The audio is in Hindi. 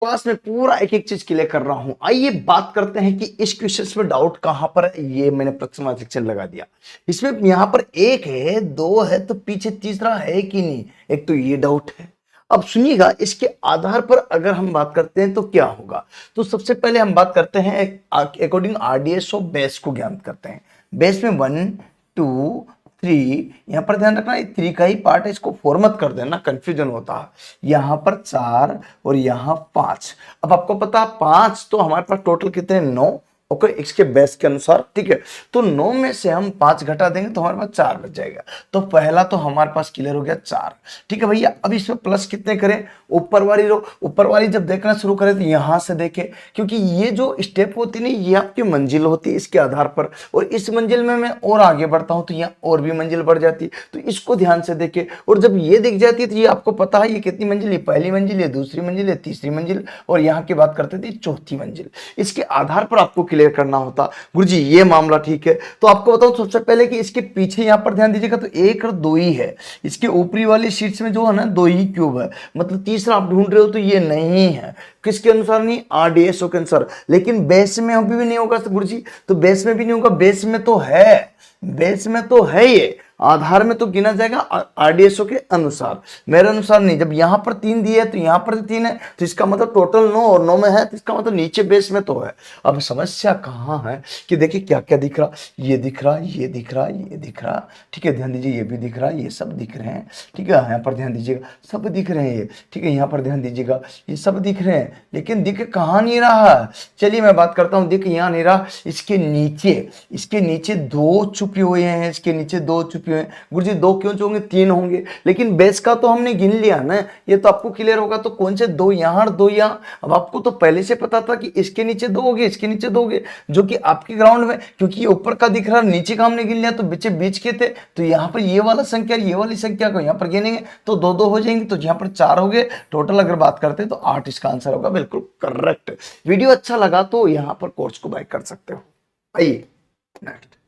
क्लास में पूरा एक एक चीज क्लियर कर रहा हूं। आइए बात करते हैं कि इस क्वेश्चन में डाउट कहां पर है। ये मैंने प्रश्न सेक्शन लगा दिया। इसमें यहां पर एक है, दो है, तो पीछे तीसरा है कि नहीं, एक तो ये डाउट है। अब सुनिएगा, इसके आधार पर अगर हम बात करते हैं तो क्या होगा। तो सबसे पहले हम बात करते हैं अकॉर्डिंग आरडीएस ऑफ बेस को ज्ञान करते हैं। बेस में 1 2 3, यहां पर ध्यान रखना ये 3 का ही पार्ट है, इसको 4 मत कर देना, कंफ्यूजन होता है। यहां पर 4 और यहां 5। अब आपको पता 5 तो हमारे पास टोटल कितने 9। ओके, इसके बेस के अनुसार, ठीक है। तो 9 में से हम 5 घटा देंगे तो हमारे पास 4 बच जाएगा। तो पहला तो हमारे पास क्लियर हो गया 4। ठीक है भैया, अब इसमें प्लस कितने करें, ऊपर वाली रो, ऊपर वाली जब देखना शुरू करें तो यहां से देखें, क्योंकि ये जो स्टेप होती है ये आपकी मंजिल होती है इसके आधार पर, और इस मंजिल में मैं और आगे बढ़ता हूं तो यहाँ और भी मंजिल बढ़ जाती है। तो इसको ध्यान से देखें, और जब ये दिख जाती है तो ये आपको पता है ये कितनी मंजिल है, पहली मंजिल है, दूसरी मंजिल है, तीसरी मंजिल, और यहाँ की बात करते थे चौथी मंजिल। इसके आधार पर आपको क्लियर करना होता। गुरुजी ये मामला ठीक है, तो आपको बताऊं सबसे पहले कि इसके पीछे यहां पर ध्यान दीजिएगा तो 1 और 2 ही है। इसके ऊपरी वाली शीट्स में जो है ना 2 ही क्यूब है, मतलब तीसरा आप ढूंढ रहे हो तो ये नहीं है। किसके अनुसार नहीं, आरडीएसओ के अनुसार। लेकिन बेस में अभी भी नहीं होगा गुरुजी, तो बेस में भी नहीं होगा, बेस में तो है, बेस में तो है ये, आधार में तो गिना जाएगा आरडीएसओ के अनुसार, मेरे अनुसार नहीं। जब यहां पर 3 दिया है तो यहां पर 3 है, तो इसका मतलब टोटल 9 और 9 में है, तो इसका मतलब नीचे बेस में तो है। अब समस्या कहां है कि देखिए क्या क्या दिख रहा, ये दिख रहा, ये दिख रहा, ये दिख रहा, ठीक है, ध्यान दीजिए, ये भी दिख रहा, ये सब दिख रहे हैं, ठीक है, यहाँ पर ध्यान दीजिएगा, सब दिख रहे हैं ये, ठीक है, यहाँ पर ध्यान दीजिएगा, ये सब दिख रहे हैं, लेकिन दिख कहाँ नहीं रहा। चलिए मैं बात करता हूँ, दिख यहाँ नहीं रहा, इसके नीचे, इसके नीचे 2 छुपे हुए हैं, इसके नीचे 2 छुपे हुए हैं। गुरुजी 2 क्यों होंगे, 3 होंगे, लेकिन बेस का तो हमने गिन लिया ना, ये तो आपको क्लियर होगा। तो कौन से 2 यहाँ और 2 यहाँ, अब आपको तो पहले से पता था कि इसके नीचे 2 होंगे, इसके नीचे 2 होंगे, जो कि आपके ग्राउंड में, क्योंकि ये ऊपर का दिख रहा, नीचे का हमने गिन लिया, तो बीच बीच के थे, तो यहाँ पर ये वाला संख्या ये वाली संख्या को यहाँ पर गिनेंगे तो 2 2 हो जाएंगे, तो यहाँ पर 4 हो गए टोटल। अगर बात करते हैं तो 8 इसका आंसर होगा, बिल्कुल करेक्ट। वीडियो अच्छा लगा तो यहाँ पर कोर्स को बाय कर सकते हो। आइए नेक्स्ट।